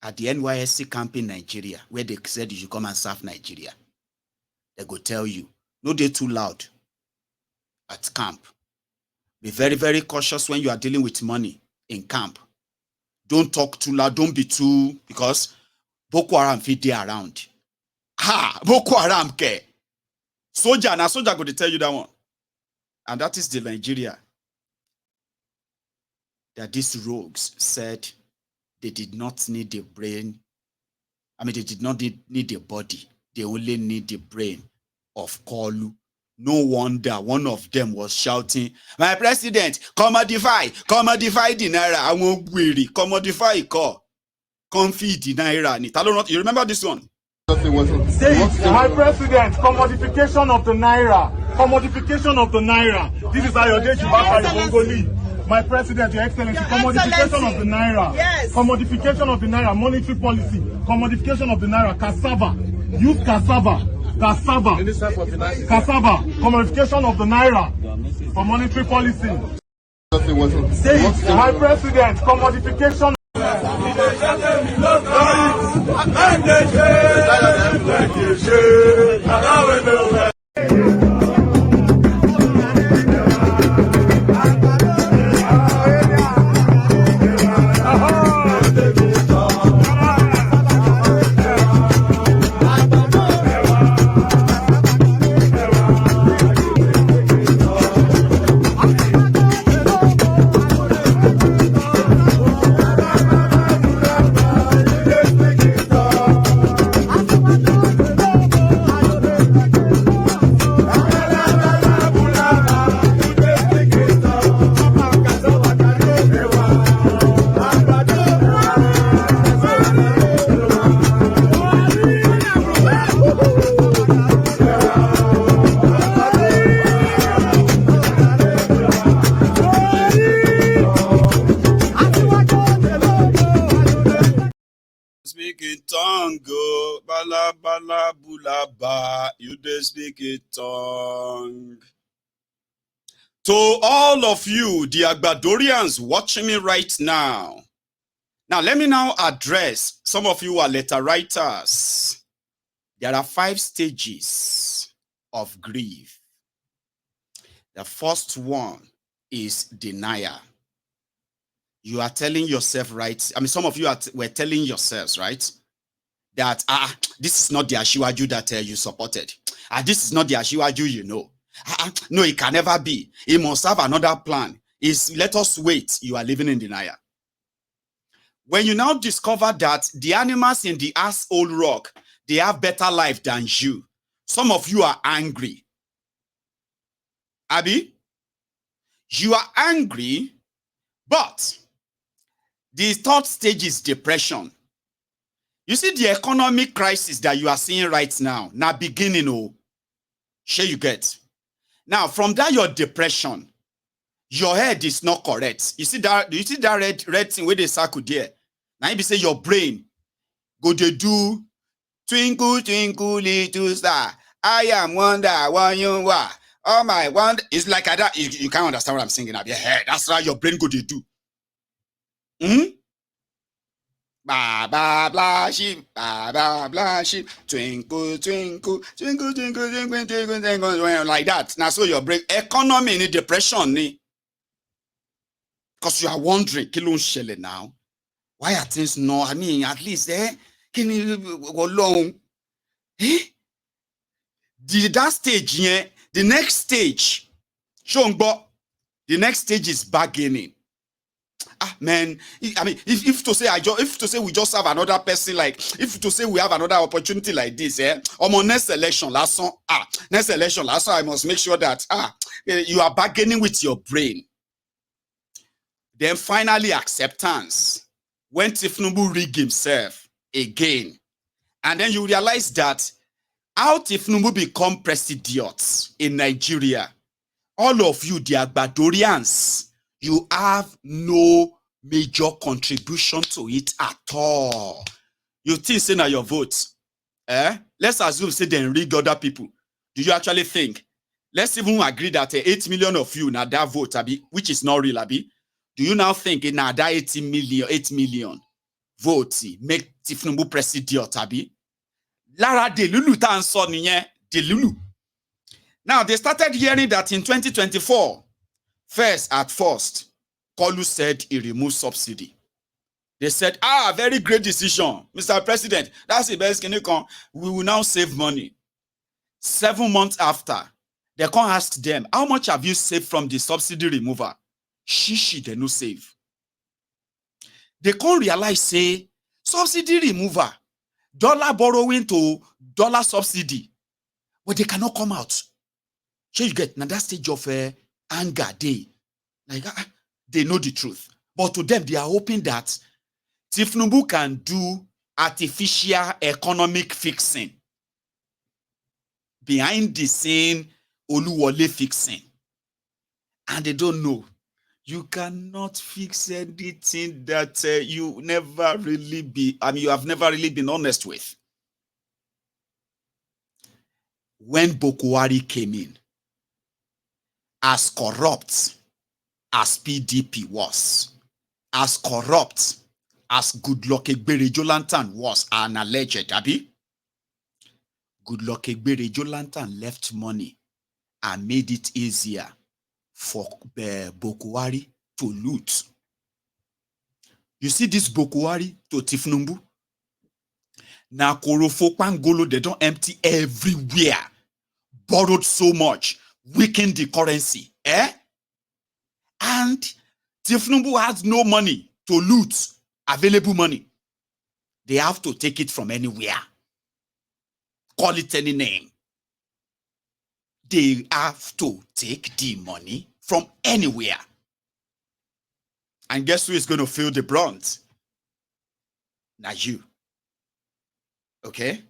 at the NYSC camp in Nigeria, where they said you should come and serve Nigeria. They go tell you, no, they're too loud at camp. Be very, very cautious when you are dealing with money in camp. Don't talk too loud. Don't be too, because Boko Haram fit dey around. Ha! Boko Haram ke. Soldier, now soldier go to tell you that one. And that is the Nigeria that these rogues said they did not need the brain. I mean, they did not need the body. They only need the brain of Kolu. No wonder one of them was shouting, "My president, commodify the naira. I won't weary. Commodify call. Confeed the naira." You remember this one? Say it. My president, commodification of the naira. Commodification of the naira. This is how your day should back by Mongoli. My president, your excellency, commodification of the naira. Yes. Commodification of the naira, monetary policy. Commodification of the naira, cassava. Use cassava. Cassava. Commodification of the naira for monetary policy. Say it. My president, commodification. Speak in tongue, go bala bala bula ba. You dey speak in tongue. To all of you, the Agbadorians watching me right now. Now, let me now address some of you who are letter writers. There are 5 stages of grief. The first one is denial. You are telling yourself, right? I mean, some of you were telling yourselves, right? That, this is not the Ashiwaju that you supported. This is not the Ashiwaju you know. No, it can never be. He must have another plan. Let us wait. You are living in denial. When you now discover that the animals in the asshole rock, they have better life than you, some of you are angry. Abi, you are angry, but the third stage is depression. You see, the economic crisis that you are seeing right now, beginning, oh, sure you get. Now, from that, your depression, your head is not correct. You see that red thing where they circle there? Now, you say your brain go to do twinkle, twinkle, little star. I am wonder, one you are. Oh my wonder. It's like that. You can't understand what I'm singing up your head. That's how your brain go to do. Ba ba blah sheep, ba ba blah sheep, twinkle, twinkle, twinkle, twinkle, twinkle, twinkle, twinkle, like that. Now, so your brain, economy in depression, because you are wondering, kilo shele now. Why are things no? I mean, at least, can you go long? That stage, the next stage, the next stage is bargaining. Man, I mean, if to say we just have another person, like if to say we have another opportunity like this, on next election, last I must make sure that you are bargaining with your brain. Then finally acceptance. When Tinubu rig himself again, and then you realize that how Tinubu become president in Nigeria, all of you, the Agbadorians, you have no major contribution to it at all. You think say na your vote? Let's assume say they rig other people. Do you actually think? Let's even agree that 8 million of you now that vote, which is not real, Abi. Do you now think in that 8 million vote make Tinubu president tàbí lára delulu tá ń sọ nìyẹn delulu. Now they started hearing that in 2024 at first Kolu said he removed subsidy. They said, very great decision, Mr. President. That's the best. We will now save money. 7 months after, they can't ask them, how much have you saved from the subsidy removal? Shishi, they no save. They can't realize, say, subsidy remover, dollar borrowing to dollar subsidy, but they cannot come out. So you get, now that stage of anger, they know the truth. But to them, they are hoping that Tinubu can do artificial economic fixing behind the scene Oluwole fixing. And they don't know. You cannot fix anything that you have never really been honest with. When Boko Haram came in, as corrupt as PDP was, as corrupt as Goodluck Ebere Jonathan was an alleged, Abi, Goodluck Ebere Jonathan left money and made it easier for Boko Haram to loot. You see this Boko Haram to Tinubu? Now Korofo Pangolo, they don't empty everywhere. Borrowed so much, weakened the currency. And Tinubu has no money to loot. Available money. They have to take it from anywhere. Call it any name. They have to take the money from anywhere. And guess who is going to feel the brunt? Now you. Okay?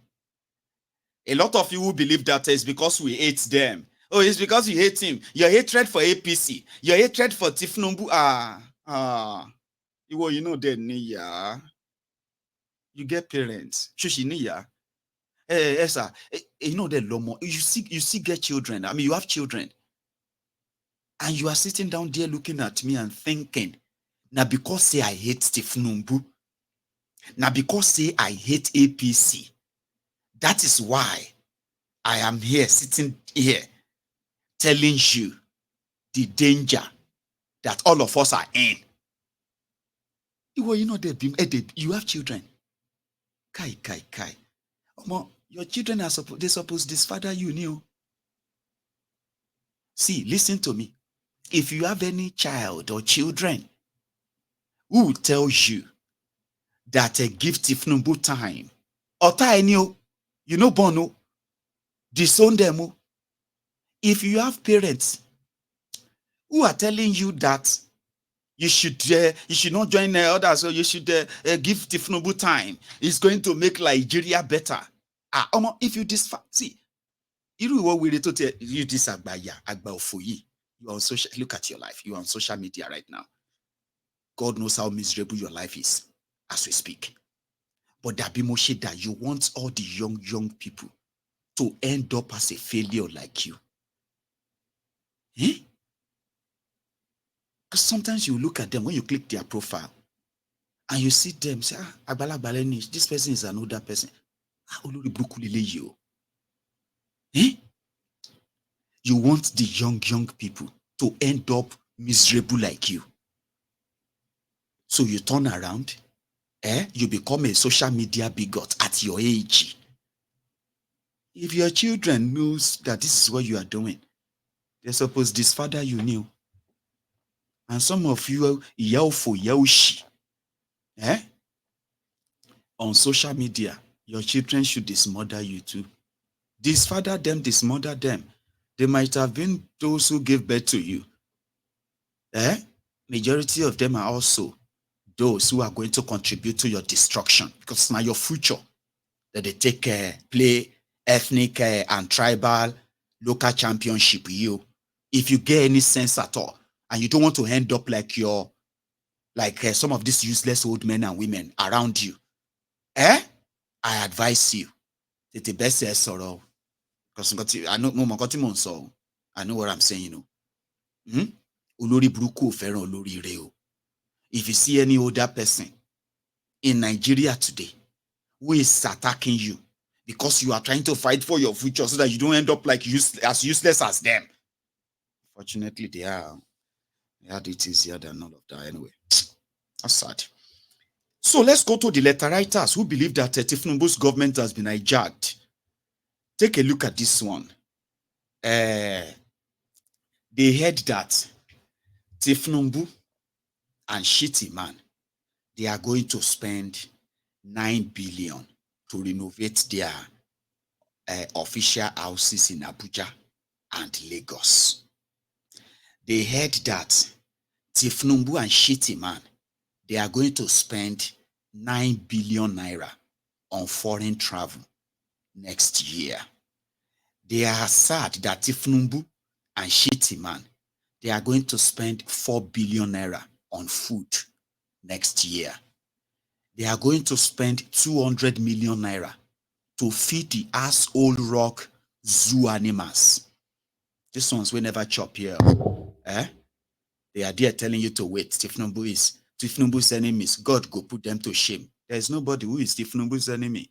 A lot of you will believe that it's because we hate them. Oh, it's because you hate him. Your hatred for APC. Your hatred for Tinubu. You know that niya. You get parents. Shushi niya. Sir. You know that lomo. You see get children. I mean, you have children. And you are sitting down there looking at me and thinking, now because say I hate Tinubu, now because say I hate APC, that is why I am here, sitting here, telling you the danger that all of us are in. You know that you have children. Kai. Your children are supposed this father you knew. See, listen to me. If you have any child or children who will tell you that give Tinubu time, or you know bono, disown them. If you have parents who are telling you that you should not join others, so you should give Tinubu time, it's going to make Nigeria better. If you see, you this agba you are on social. Look at your life. You are on social media right now. God knows how miserable your life is as we speak. But that you want all the young people to end up as a failure like you. Because sometimes you look at them when you click their profile and you see them say, this person is an older person. You want the young people to end up miserable like you. So you turn around, you become a social media bigot at your age. If your children knows that this is what you are doing, they're supposed this father you knew. And some of you yell for yelshi. On social media, your children should dismother you too. Disfather them, dismother them. They might have been those who gave birth to you. Majority of them are also those who are going to contribute to your destruction, because it's now your future that they take play ethnic and tribal local championship. If you get any sense at all, and you don't want to end up like some of these useless old men and women around you, I advise you that the best is sorrow. Because I know what I'm saying, Olori buruku feran olori re o. If you see any older person in Nigeria today who is attacking you because you are trying to fight for your future so that you don't end up like as useless as them. Fortunately, they had it easier than all of that anyway. That's sad. So let's go to the letter writers who believe that Tinubu's government has been hijacked. Take a look at this one. They heard that Tinubu and Shitty Man, they are going to spend 9 billion to renovate their official houses in Abuja and Lagos. They heard that Tinubu and Shitty Man, they are going to spend 9 billion naira on foreign travel next year. They are sad that Tinubu and Shitty Man, they are going to spend 4 billion naira on food next year. They are going to spend 200 million naira to feed the asshole rock zoo animals. These ones will never chop here. They are there telling you to wait. Tinubu's enemies. God go put them to shame. There is nobody who is Tinubu's enemy.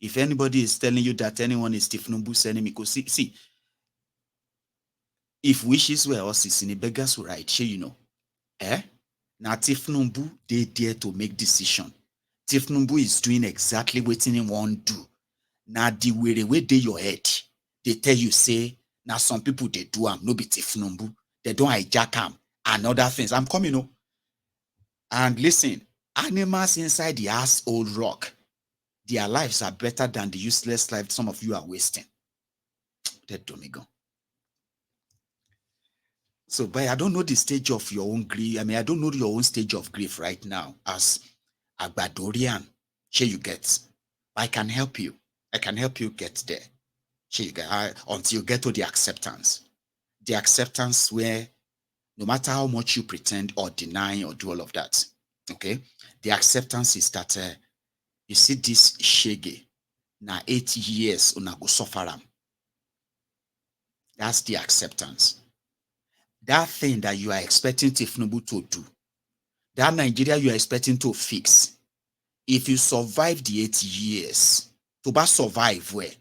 If anybody is telling you that anyone is Tinubu's enemy, because see, if wishes were us, in a beggar's right, you know. Now Tinubu, they dare to make decision. Tinubu is doing exactly what he want to do. Now the way they your head, they tell you say, now some people they do no be Tinubu, they don't hijack them and other things. I'm coming, you know. And listen, animals inside the asshole rock, their lives are better than the useless life some of you are wasting. That don't go. So, but I don't know the stage of your own grief. I mean, I don't know your own stage of grief right now as a Badorian. Here you get. I can help you. I can help you get there. Here you get until you get to the acceptance. The acceptance where no matter how much you pretend or deny or do all of that, okay? The acceptance is that you see this shege na 8 years una go suffer am. That's the acceptance. That thing that you are expecting Tinubu to do, that Nigeria you are expecting to fix, if you survive the 8 years, to survive where,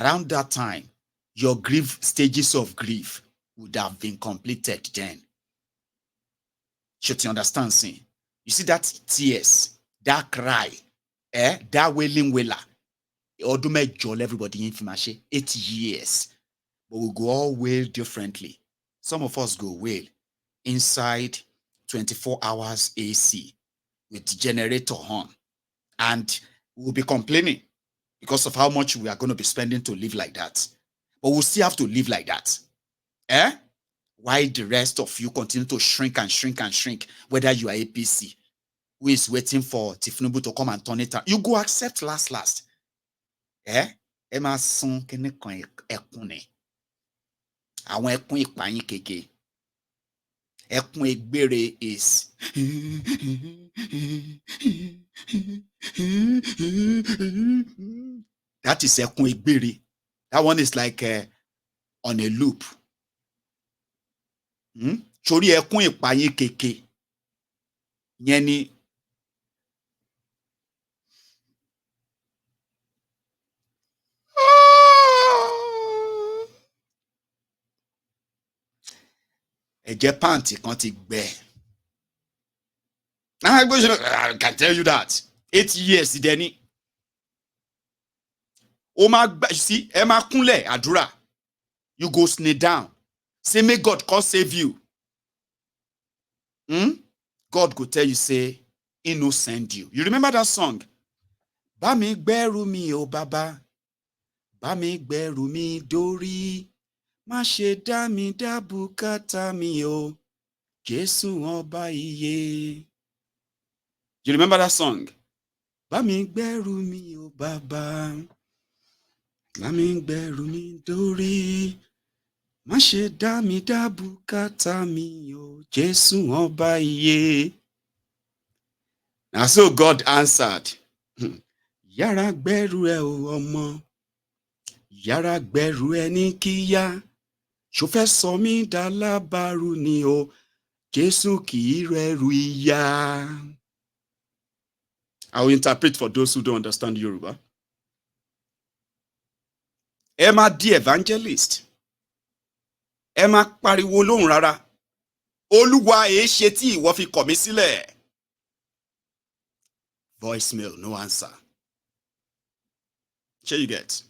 around that time, your grief stages of grief would have been completed then. Should you understand, saying? You see that tears, that cry, that wailing wailer, Odume jol everybody in Fimashe, 8 years. But we go all wail differently. Some of us go wail inside 24 hours AC with the generator on. And we'll be complaining because of how much we are going to be spending to live like that. But we'll still have to live like that. Why the rest of you continue to shrink and shrink and shrink, whether you are APC, who is waiting for Tinubu to come and turn it around. You go accept last. Emerson kene kon ekune. Àwọn ẹkún ìpàyín keke. Ẹkún egbére is. That is ẹkún egbére. That one is like on a loop. Sórí ẹkún ìpàyín keke. Yẹn ni. Ẹ̀jẹ̀ pàǹtì kan ti gbẹ. I can tell you that. 8 years, Denny. You see, Emma Kunle Adura. You go snake down. Say, may God come save you. God go tell you, say, he no send you. You remember that song? Bá mi gbẹ́rù mi o baba. Bá mi gbẹ́rù mi dórí. Má ṣe dá mi dá bùkátà mi o. Jésù ọba iye. You remember that song? Bá mi gbẹ́rù mi o baba. Bá mi gbẹ́rù mi dórí. Má ṣe dá mi dá bùkátà mi o. Jésù ọba iye. And so God answered. Yára gbẹ́rù ẹ o ọmọ. Yára gbẹ́rù ẹ ní kíyá. Ṣó fẹ́ sọ mí dá lábàrú ni o. Jésù kì í rẹ̀rù ìyà. I will interpret for those who don't understand Yoruba. Ẹ má di evangelist. Ẹ má pariwo lóhùn rárá. Olúwa èé ṣe tí ìwọ fi kọ̀ mí sílẹ̀. Voicemail, no answer. Shey you get?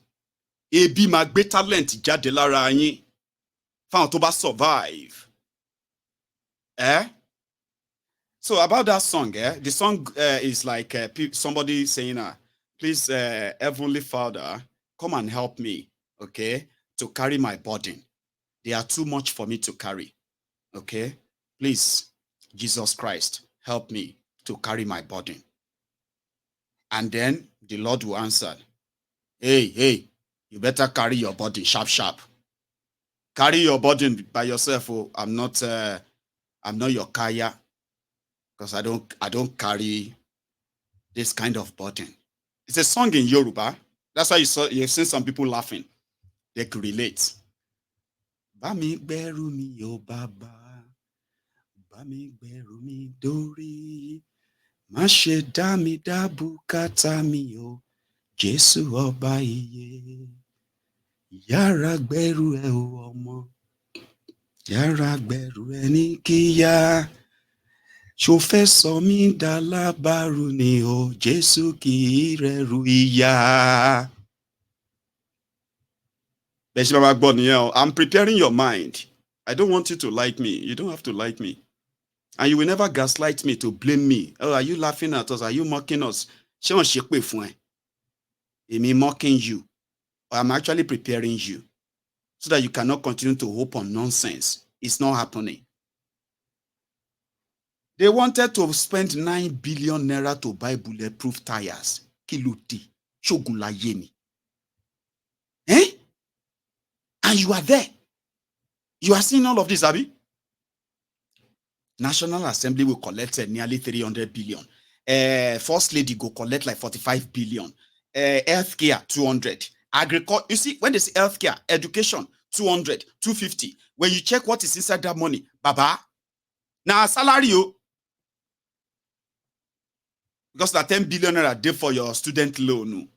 Ebi máa gbé talent jáde lára yín fáwọn tó bá survive. So about that song, the song is like somebody saying, please, Heavenly Father, come and help me, okay, to carry my burden. They are too much for me to carry, okay? Please, Jesus Christ, help me to carry my burden. And then the Lord will answer, hey, you better carry your burden sharp. Carry your burden by yourself. Oh, I'm not your kaya. Because I don't carry this kind of burden. It's a song in Yoruba. That's why you've seen some people laughing. They could relate. Bami gbẹ́rù mi o baba, bami gbẹ́rù mi dórí, má ṣe dá mi dá bùkátà mi o, Jésù ọba ìyè. Yára gbẹ́rù ẹ o ọmọ, yára gbẹ́rù ẹ ní kíyà. Ṣó fẹ́ sọ mí dà lábàrú ni o, Jésù kì í rẹ̀rù ìyà. I'm preparing your mind. I don't want you to like me. You don't have to like me. And you will never gaslight me to blame me. Oh, are you laughing at us? Are you mocking us? Ṣé wọ́n ṣépè fún ẹ? Èmi mocking you. I'm actually preparing you so that you cannot continue to hope on nonsense. It's not happening. They wanted to spend 9 billion naira to buy bulletproof tires. Kí ló dé? Ṣógun láyé ni. And you are there. You are seeing all of this, Abi? National Assembly will collect nearly 300 billion. First Lady go collect like 45 billion. Healthcare, 200. Agriculture, you see, when they say healthcare, education, 200, 250. When you check what is inside that money, Baba, now salary you. Because that 10 billion naira day for your student loan.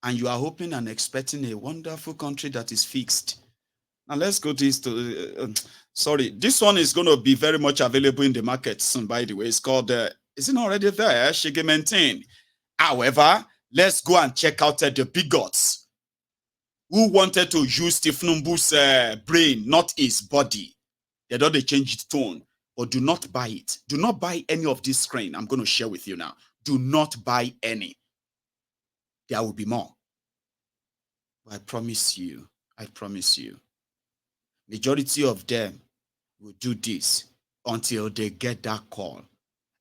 And you are hoping and expecting a wonderful country that is fixed. Now let's go to this. Sorry, this one is going to be very much available in the market soon, by the way. It's called, is it not already there? Shige maintain. However, let's go and check out the bigots who wanted to use Tinubu's brain, not his body. They don't change its tone. But do not buy it. Do not buy any of this screen I'm going to share with you now. Do not buy any. There will be more. But I promise you, majority of them will do this until they get that call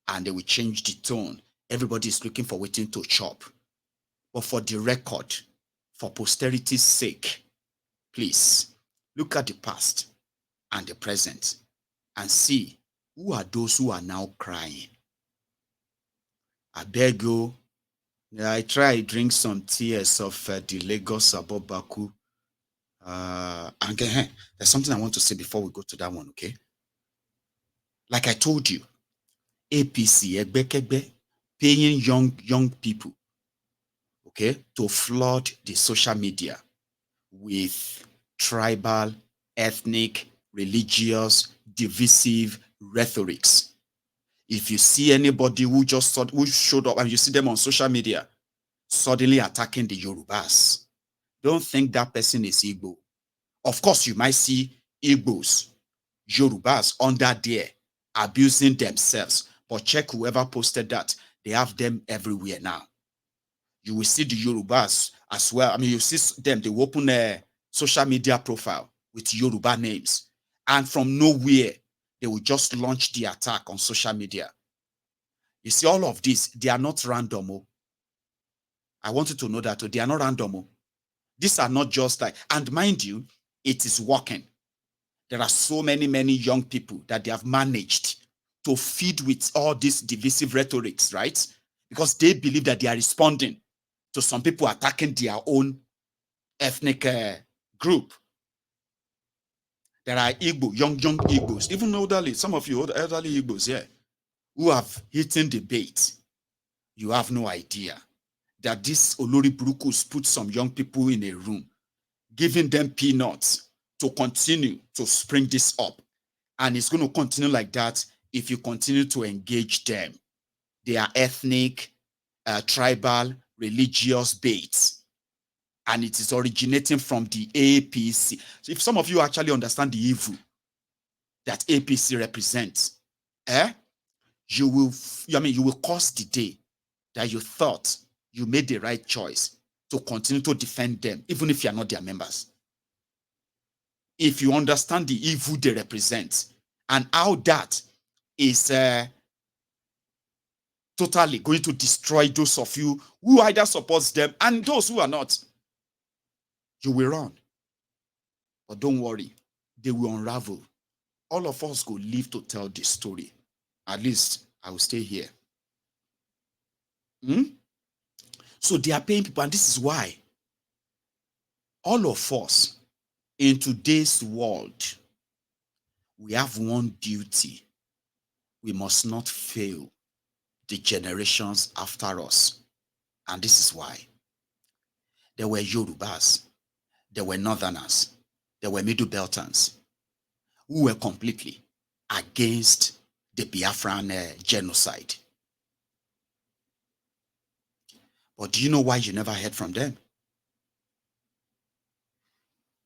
and they will change the tone. Everybody is looking for waiting to chop. But for the record, for posterity's sake, please look at the past and the present and see who are those who are now crying. I beg you, I try drink some tears of the Lagos Abobakus. And again, there's something I want to say before we go to that one, okay? Like I told you, APC, Egbekegbe, paying young people, okay, to flood the social media with tribal, ethnic, religious, divisive rhetorics. If you see anybody who showed up and you see them on social media suddenly attacking the Yorubas, don't think that person is Igbo. Of course, you might see Igbos, Yorubas under there abusing themselves, but check whoever posted that. They have them everywhere now. You will see the Yorubas as well. I mean, you see them, they open a social media profile with Yoruba names, and from nowhere, they will just launch the attack on social media. You see, all of this, they are not random. Oh. I want you to know that they are not random. Oh. These are not just like, and mind you, it is working. There are so many young people that they have managed to feed with all these divisive rhetorics, right? Because they believe that they are responding to some people attacking their own ethnic group. There are Igbo, young Igbos, even elderly, some of you elderly Igbos here, who have eaten the bait. You have no idea that this Olori Burukus put some young people in a room, giving them peanuts to continue to spring this up. And it's going to continue like that if you continue to engage them. They are ethnic, tribal, religious baits. And it is originating from the APC. So if some of you actually understand the evil that APC represents, you will curse the day that you thought you made the right choice to continue to defend them, even if you are not their members. If you understand the evil they represent and how that is totally going to destroy those of you who either supports them and those who are not, you will run. But don't worry, they will unravel. All of us go live to tell this story. At least I will stay here. So they are paying people, and this is why all of us in today's world, we have one duty. We must not fail the generations after us. And this is why. There were Yorubas, there were Northerners, there were Middle Beltans who were completely against the Biafran genocide. But do you know why you never heard from them?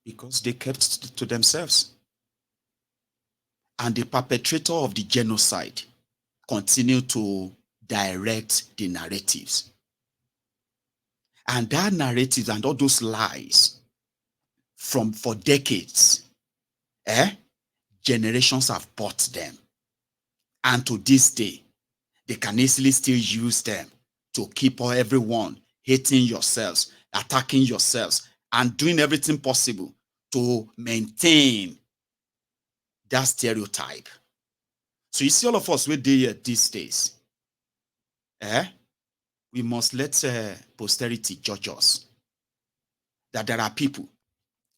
Because they kept to themselves. And the perpetrator of the genocide continued to direct the narratives. And that narrative and all those lies for decades, generations have bought them. And to this day, they can easily still use them to keep everyone hating yourselves, attacking yourselves, and doing everything possible to maintain that stereotype. So you see all of us we're there these days. We must let posterity judge us. That there are people,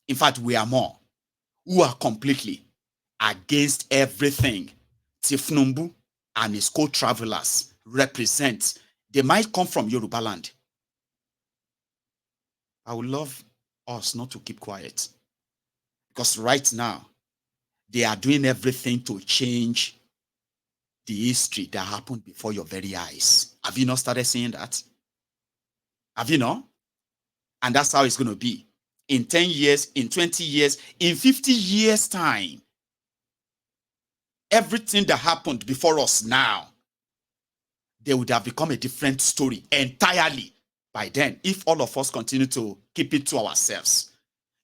in fact we are more, who are completely against everything Tinubu and his co-travelers represent. They might come from Yoruba land. I would love us not to keep quiet. Because right now, they are doing everything to change the history that happened before your very eyes. Have you not started seeing that? Have you not? And that's how it's going to be. In 10 years, in 20 years, in 50 years' time, everything that happened before us now, they would have become a different story entirely by then, if all of us continue to keep it to ourselves.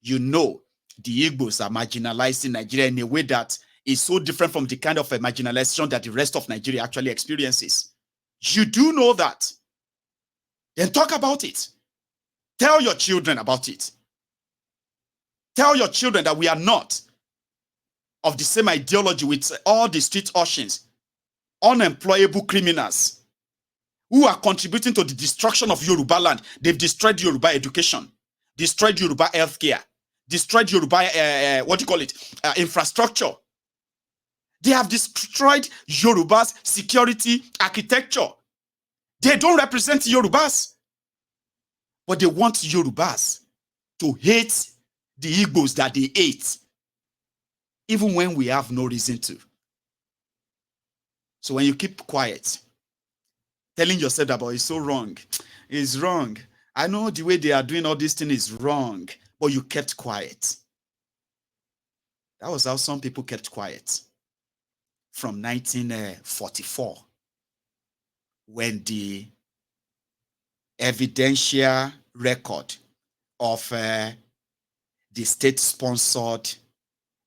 You know, the Igbos are marginalized in Nigeria in a way that is so different from the kind of marginalization that the rest of Nigeria actually experiences. You do know that. Then talk about it. Tell your children about it. Tell your children that we are not of the same ideology with all the street urchins, unemployable criminals who are contributing to the destruction of Yoruba land. They've destroyed Yoruba education, destroyed Yoruba healthcare, destroyed Yoruba, infrastructure. They have destroyed Yoruba's security architecture. They don't represent Yorubas, but they want Yorubas to hate the Igbos that they hate, even when we have no reason to. So when you keep quiet, telling yourself that, but it's so wrong, it's wrong. I know the way they are doing all this thing is wrong, but you kept quiet. That was how some people kept quiet from 1944, when the evidential record of the state-sponsored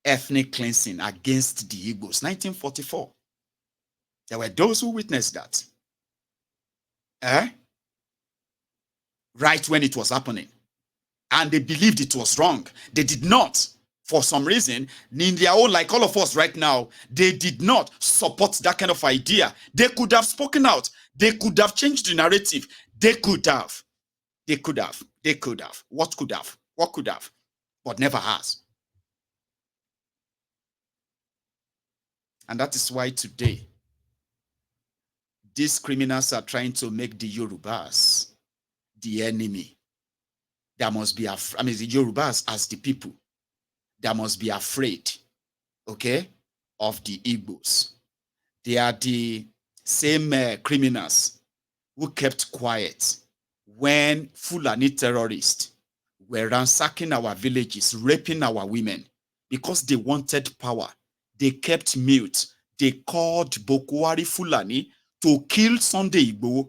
ethnic cleansing against the Igbos, 1944. There were those who witnessed that. Right when it was happening. And they believed it was wrong. They did not, for some reason, in their own, like all of us right now, they did not support that kind of idea. They could have spoken out. They could have changed the narrative. They could have. They could have. They could have. What could have? What could have? But never has. And that is why today, these criminals are trying to make the Yorubas the enemy. There must be, the Yorubas as the people, that must be afraid, okay, of the Igbos. They are the same criminals who kept quiet when Fulani terrorists were ransacking our villages, raping our women because they wanted power. They kept mute. They called Bokwari Fulani to kill Sunday Igboho.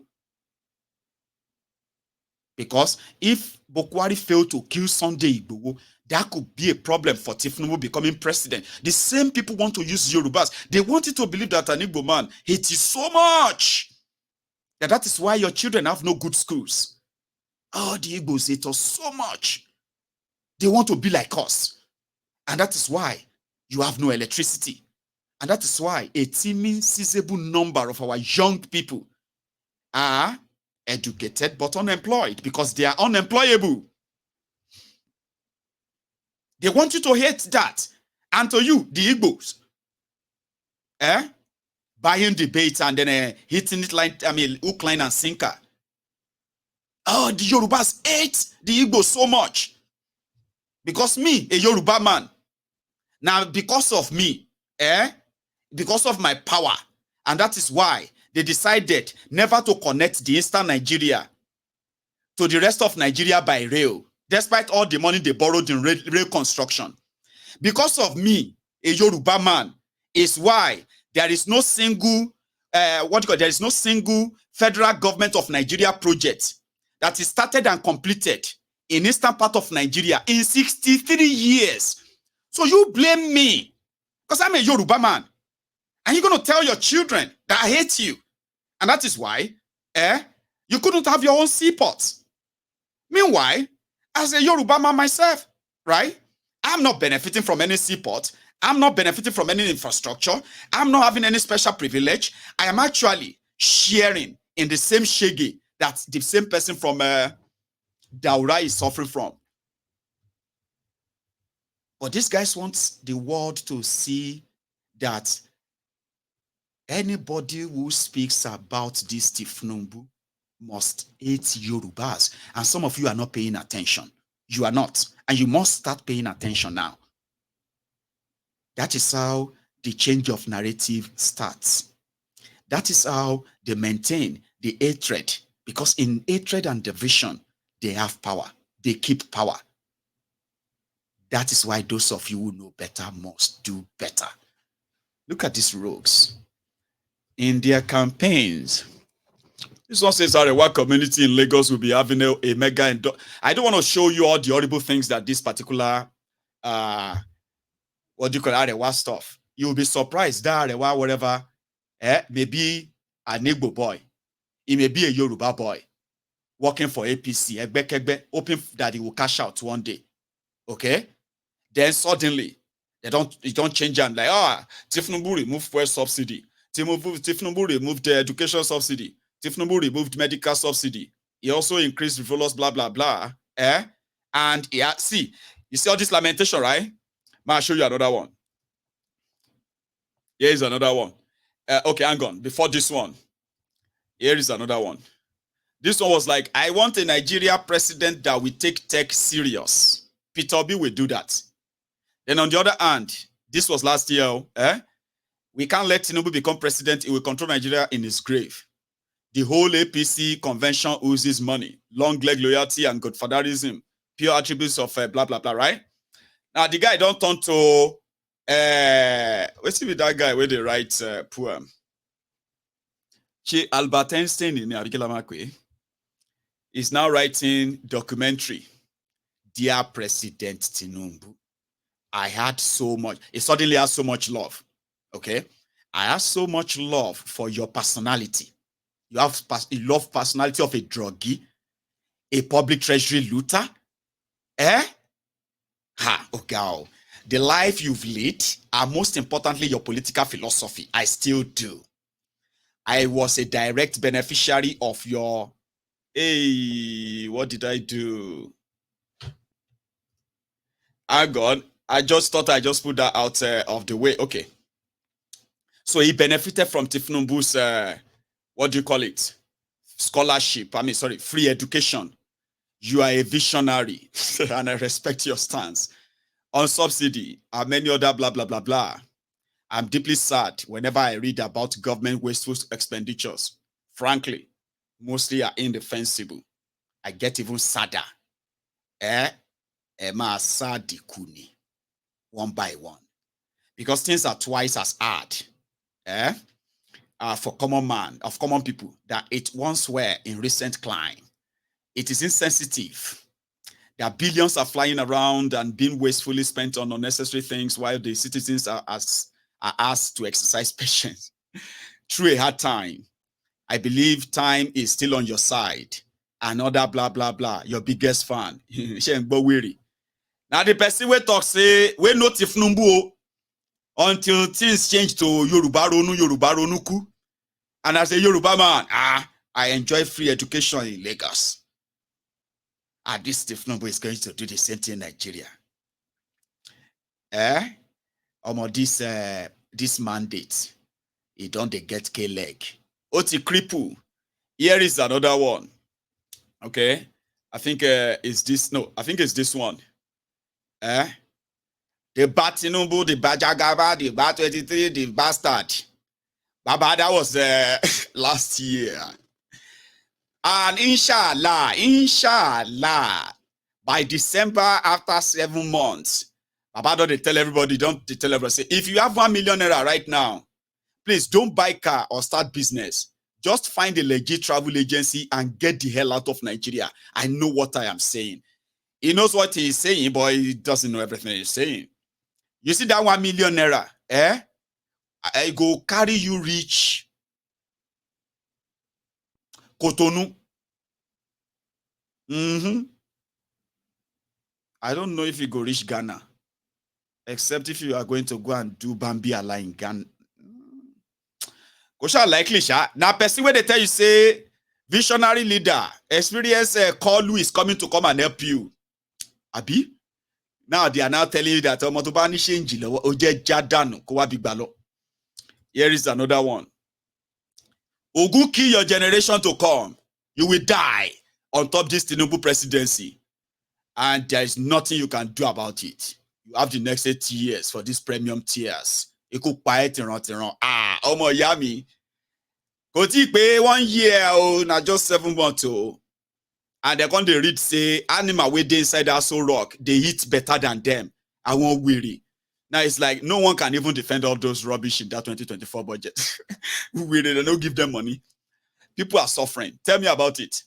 Because if Bokwari failed to kill Sunday Igboho, that could be a problem for Tinubu becoming president. The same people want to use Yorubas. They wanted to believe that an Igbo man hates you so much that is why your children have no good schools. Oh, the Igbos hate us so much. They want to be like us. And that is why you have no electricity. And that is why a teeming, sizable number of our young people are educated but unemployed because they are unemployable. They want you to hate that. And to you, the Igbos, buying debate and then hitting it like, hook, line, and sinker. Oh, the Yorubas hate the Igbos so much. Because me, a Yoruba man, now because of me, because of my power, and that is why they decided never to connect the Eastern Nigeria to the rest of Nigeria by rail, despite all the money they borrowed in rail construction. Because of me, a Yoruba man, is why there is no single, there is no single federal government of Nigeria project that is started and completed in eastern part of Nigeria in 63 years. So you blame me because I'm a Yoruba man. And you're going to tell your children that I hate you. And that is why you couldn't have your own seaports. Meanwhile, as a Yoruba man myself, right? I'm not benefiting from any seaport. I'm not benefiting from any infrastructure. I'm not having any special privilege. I am actually sharing in the same shege that the same person from Daura is suffering from. But these guys want the world to see that anybody who speaks about this Tinubu must hate Yorubas. And some of you are not paying attention. You are not. And you must start paying attention now. That is how the change of narrative starts. That is how they maintain the hatred. Because in hatred and division, they have power. They keep power. That is why those of you who know better must do better. Look at these rogues. In their campaigns, this one says Arewa community in Lagos will be having a mega. I don't want to show you all the horrible things that this particular, what do you call Arewa stuff. You will be surprised that Arewa, whatever, maybe an Igbo boy, he may be a Yoruba boy, working for APC, hoping that he will cash out one day. Okay? Then suddenly, they don't change and like, Tinubu removed fuel subsidy. Tinubu removed the education subsidy. Tinubu removed medical subsidy. He also increased frivolous blah, blah, blah. And see, you see all this lamentation, right? I'll show you another one. Here is another one. Okay, hang on. Before this one, here is another one. This one was like, I want a Nigeria president that will take tech serious. Peter Obi will do that. Then on the other hand, this was last year, we can't let Tinubu become president. He will control Nigeria in his grave. The whole APC convention oozes money, long leg loyalty and godfatherism, pure attributes of blah, blah, blah, right? Now, the guy don't turn to, let's see with that guy where they write poem. Albert Einstein in Arikilamakwe is now writing documentary. Dear President Tinubu, I had so much, it suddenly has so much love, okay? I have so much love for your personality. You love personality of a druggie, a public treasury looter, okay. The life you've led, and most importantly, your political philosophy, I still do. I was a direct beneficiary of your, what did I do? Hang on. I just thought I just put that out of the way. Okay. So he benefited from Tinubu's, what do you call it? Scholarship. Free education. You are a visionary, and I respect your stance. On subsidy and many other blah, blah, blah, blah. I'm deeply sad whenever I read about government wasteful expenditures. Frankly, mostly are indefensible. I get even sadder. Emma Sadi Kuni, one by one. Because things are twice as hard for common people that it once were in recent climb. It is insensitive. There are billions are flying around and being wastefully spent on unnecessary things while the citizens are asked to exercise patience. Through a hard time, I believe time is still on your side. Another blah, blah, blah, your biggest fan. Now the person we talk say, we not Tinubu until things change to Yoruba Ronuku. And as a Yoruba man, I enjoy free education in Lagos. This Tinubu is going to do the same thing in Nigeria. This mandate, he don't get K-leg. Oti cripple. Here is another one. Okay. I think it's this one. The Tinubu, the Bajagaba, the Bat23, the bastard. Baba, that was last year. And inshallah, by December, after 7 months, Baba don't tell everybody, say, if you have 1 million naira right now, please don't buy car or start business. Just find a legit travel agency and get the hell out of Nigeria. I know what I am saying. He knows what he is saying, but he doesn't know everything he's saying. You see that 1 million naira, I go carry you reach Cotonou. I don't know if you go reach Ghana, except if you are going to go and do Bambi Allah in Ghana. Kosha likely sha. Now person where they tell you say visionary leader, experience call who is coming to come and help you. Abi? Now they are now telling you that here is another one. Ogu kill your generation to come. You will die on top this Tinubu presidency. And there is nothing you can do about it. You have the next 8 years for these premium tiers. You could buy it around. Omo yami. Go pay 1 year, not just 7 months. And they're going to read, say, animal way they inside that so rock, they eat better than them. I won't weary. Now it's like no one can even defend all those rubbish in that 2024 budget. They don't give them money. People are suffering. Tell me about it.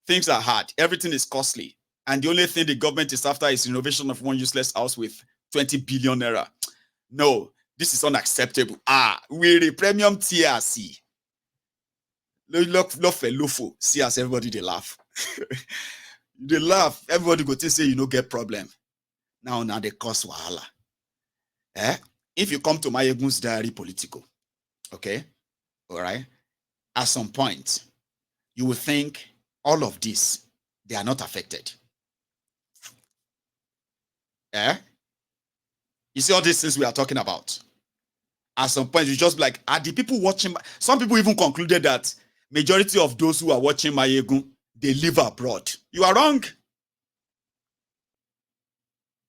Things are hard. Everything is costly. And the only thing the government is after is renovation of one useless house with 20 billion naira. No, this is unacceptable. We're premium TRC. Look, see as everybody they laugh. They laugh. Everybody go to say you no get problem. Now they cause wahala. If you come to Mayegun's diary political, okay, all right, at some point, you will think all of this, they are not affected. You see all these things we are talking about. At some point, you just be like, are the people watching? Some people even concluded that majority of those who are watching Mayegun, they live abroad. You are wrong.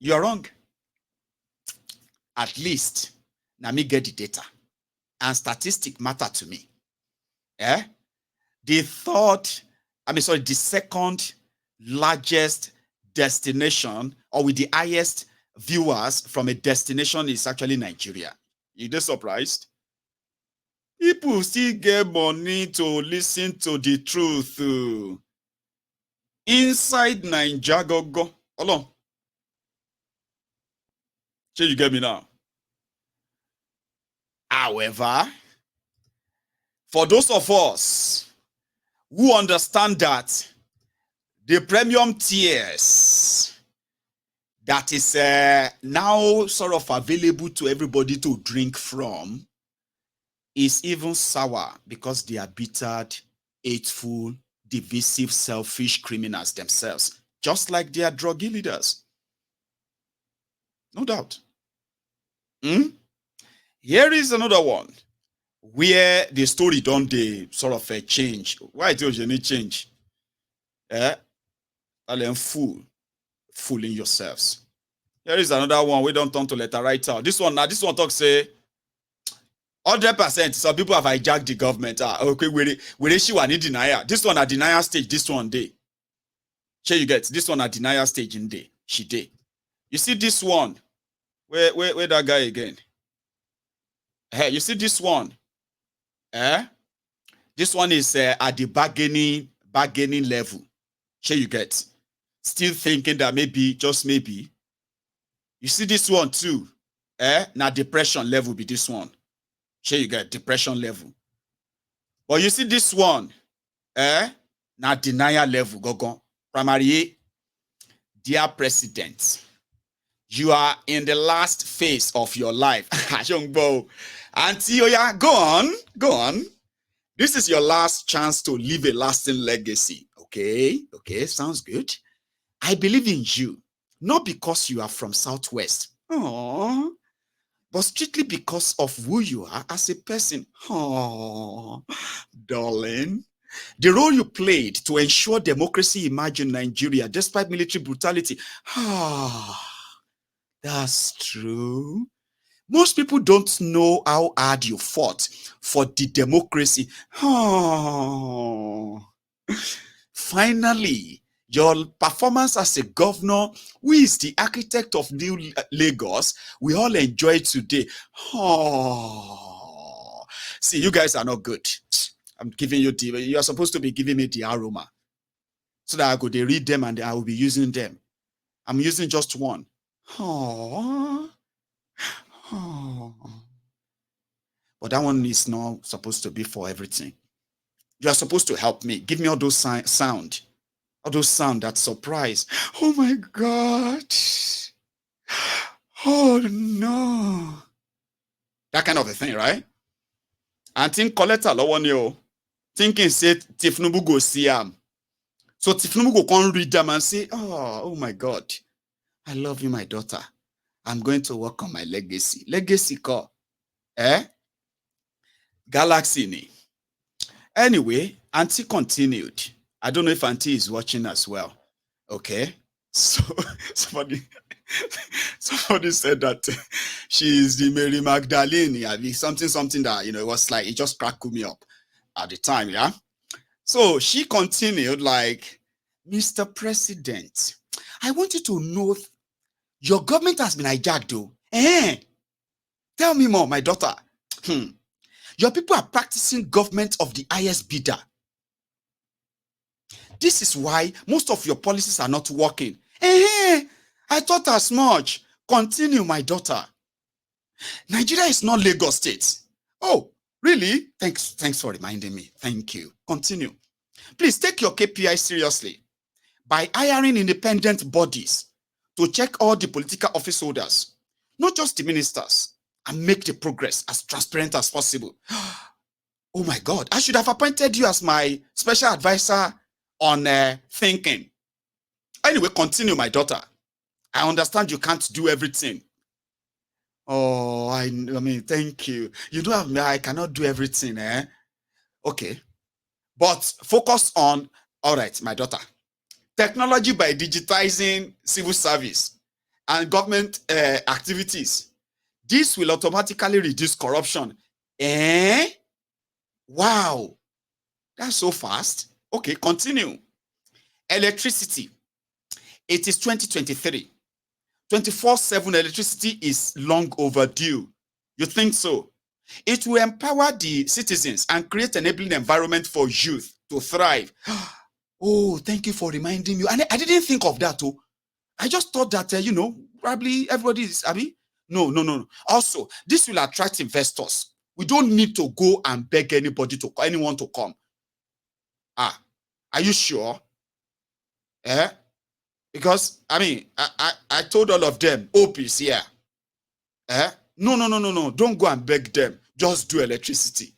You are wrong. At least, now me get the data. And statistics matter to me. The second largest destination, or with the highest viewers from a destination, is actually Nigeria. You just surprised? People still get money to listen to the truth. Inside Nigeria, go. Hold on. So you get me now? However, for those of us who understand that the premium tiers that is now sort of available to everybody to drink from is even sour because they are bittered, hateful, divisive, selfish criminals themselves, just like their druggy leaders. No doubt. Here is another one. where the story don't they sort of change. Why do you need change? And fooling yourselves. Here is another one. We don't turn to letter writer. This one talks say 100%. Some people have hijacked the government. Okay, we she want denial. This one at denial stage. This one day. Sure, you get this one at denial stage in day. She day. You see this one. Where that guy again? Hey, you see this one? This one is at the bargaining level. Sure, you get. Still thinking that maybe, just maybe. You see this one too. Now depression level be this one. Sure, you get depression level. But you see this one. Now denial level. Go. Primary. Dear President, you are in the last phase of your life. Auntie Oya, go on. This is your last chance to leave a lasting legacy. Okay, sounds good. I believe in you, not because you are from Southwest, but strictly because of who you are as a person. Darling, the role you played to ensure democracy emerged in Nigeria despite military brutality. That's true. Most people don't know how hard you fought for the democracy. Finally, your performance as a governor, who is the architect of New Lagos, we all enjoy today. See, you guys are not good. I'm giving you you are supposed to be giving me the aroma so that I could read them and I will be using them. I'm using just one. But that one is not supposed to be for everything. You are supposed to help me. Give me all those sound. All those sound that surprise. Oh my God. Oh no. That kind of a thing, right? And think collector law one you thinking say Tinubu go see him. So Tinubu go come read them and say, oh my God. I love you, my daughter. I'm going to work on my legacy. Legacy call. Galaxy ni. Anyway, Auntie continued. I don't know if Auntie is watching as well. Okay. So somebody said that she is the Mary Magdalene. Yeah, something that, it was like, it just cracked me up at the time. Yeah. So she continued like, Mr. President, I want you to know your government has been hijacked though. Tell me more, my daughter. Your people are practicing government of the highest bidder. This is why most of your policies are not working. I thought as much. Continue, my daughter. Nigeria is not Lagos State. Oh, really? Thanks for reminding me. Thank you. Continue. Please take your KPI seriously by hiring independent bodies to check all the political office holders, not just the ministers, and make the progress as transparent as possible. Oh my God, I should have appointed you as my special advisor on thinking. Anyway, continue, my daughter. I understand you can't do everything. Oh, I mean, thank you. You don't have me, I cannot do everything, Okay. But focus on, all right, my daughter. Technology by digitizing civil service and government activities. This will automatically reduce corruption. Wow. That's so fast. Okay, continue. Electricity. It is 2023. 24/7 electricity is long overdue. You think so? It will empower the citizens and create an enabling environment for youth to thrive. Oh, thank you for reminding me. And I didn't think of that too. I just thought that, probably everybody is, No. Also, this will attract investors. We don't need to go and beg anyone to come. Are you sure? Because, I told all of them, hope is here. No. Don't go and beg them. Just do electricity.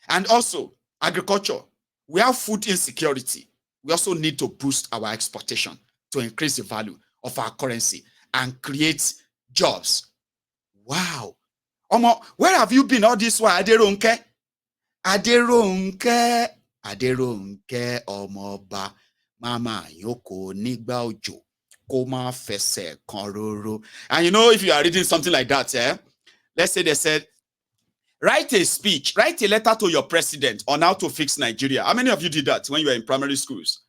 And also, agriculture. We have food insecurity. We also need to boost our exportation to increase the value of our currency and create jobs. Wow. Omo, where have you been all this while, Aderonke? Aderonke, Aderonke, Omoba, Mama, Yoko, Nigba Ojo, Koma Fese, Kororo. And you know, if you are reading something like that, let's say they said, write a speech, write a letter to your president on how to fix Nigeria. How many of you did that when you were in primary schools?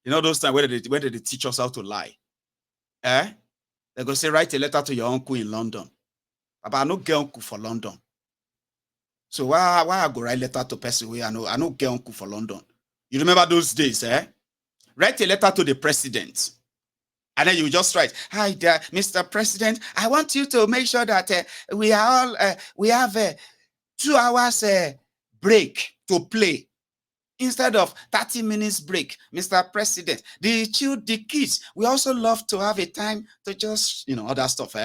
You know those times where they teach us how to lie? They go say, write a letter to your uncle in London. But I no get uncle for London. So why I go write letter to person where I no get uncle for London? You remember those days, Write a letter to the president. And then you just write, hi there, Mr. President, I want you to make sure that we have 2 hours break to play instead of 30 minutes break, Mr. President. The kids, we also love to have a time to just, other stuff,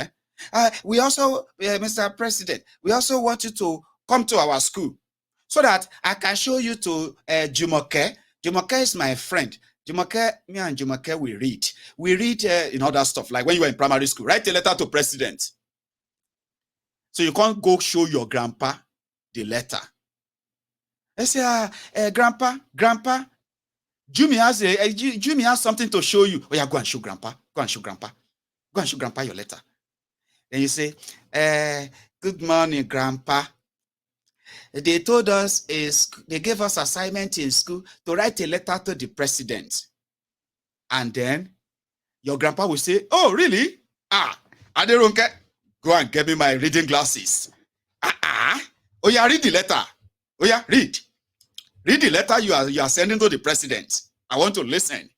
we also, Mr. President, we also want you to come to our school so that I can show you to Jumoke. Jumoke is my friend. Jumoke, me and Jumoke, we read. We read, other stuff, like when you were in primary school. Write a letter to president. So you can't go show your grandpa the letter. I say, Grandpa, Jimmy has something to show you. Oh yeah, go and show Grandpa. Go and show Grandpa your letter. Then you say, good morning, Grandpa. They told us they gave us assignment in school to write a letter to the president. And then your grandpa will say, oh, really? Aderonke, go and get me my reading glasses. Oh yeah, read the letter. Oh yeah, read. Read the letter you are sending to the president. I want to listen.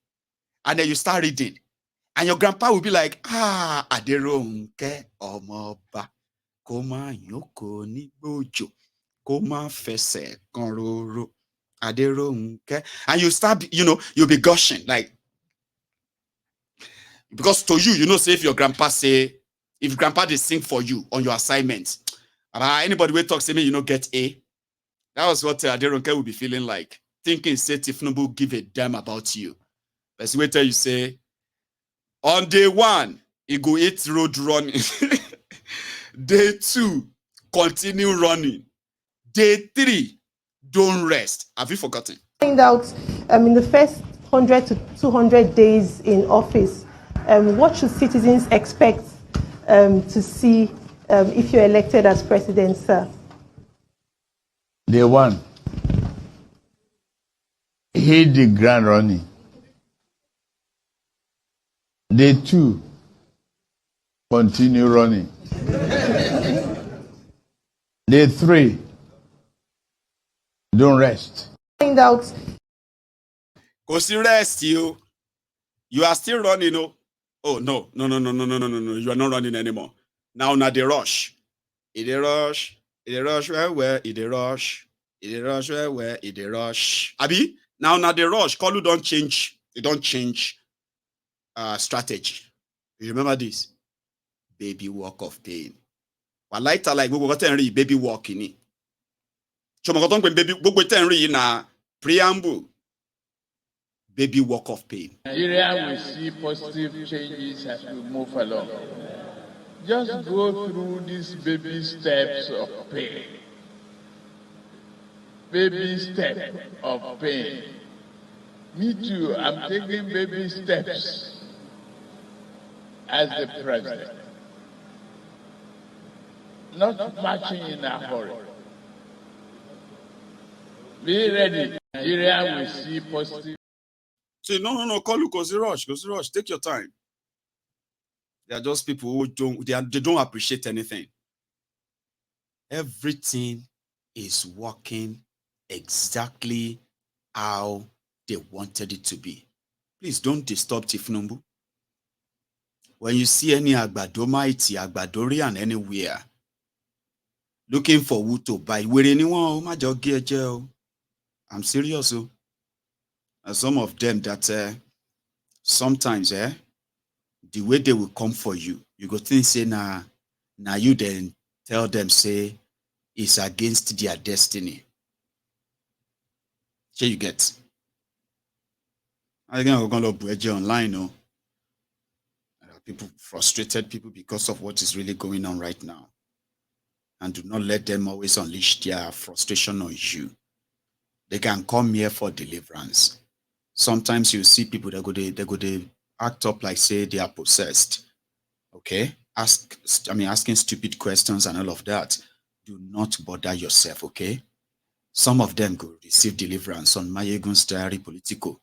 And then you start reading. And your grandpa will be like, Aderonke Omoba, Koma Yoko ni Bojo, Koma Fese Konroro, Aderonke. And you start, you'll be gushing. Like, because to you, say if your grandpa if grandpa they sing for you on your assignment, anybody will talk, say me, get A. That was what Aderonke will be feeling like. Thinking, say, Tinubu give a damn about you. But wait till you say, on day 1, he go hit road running. Day 2, continue running. Day 3, don't rest. Have you forgotten? Find out in the first 100 to 200 days in office, what should citizens expect to see if you're elected as president, sir? Day 1, hit the ground running. Day 2, continue running. Day 3, don't rest. Find out. Go see rest, you are still running, Oh no. You are not running anymore. Now they rush. They rush where they rush. They rush where they rush. Abi, now they rush. Kolu don't change. They don't change strategy. You remember this? Baby walk of pain. But later, like we got to baby walk in it. So we got baby we na preamble. Baby walk of pain. Nigeria will see positive changes as we move along. Just go through these baby steps of pain. Baby step of pain. Me too, I'm taking baby steps as the president. Not marching in a hurry. Be ready. Nigeria will see positive. Say, no, call you, go rush. Take your time. They are just people who they don't appreciate anything. Everything is working exactly how they wanted it to be. Please don't disturb Tinubu. When you see any Agbadomaiti, Agbadorian anywhere, looking for who to buy, I'm serious. And some of them that sometimes the way they will come for you, you go think say now you then tell them say it's against their destiny. So you get. I think we're going to budget online, no. People frustrated people because of what is really going on right now. and do not let them always unleash their frustration on you. They can come here for deliverance. Sometimes you see people that go they act up like say they are possessed. Okay, asking stupid questions and all of that. Do not bother yourself. Okay, some of them go receive deliverance on Mayegun's Diary Politico.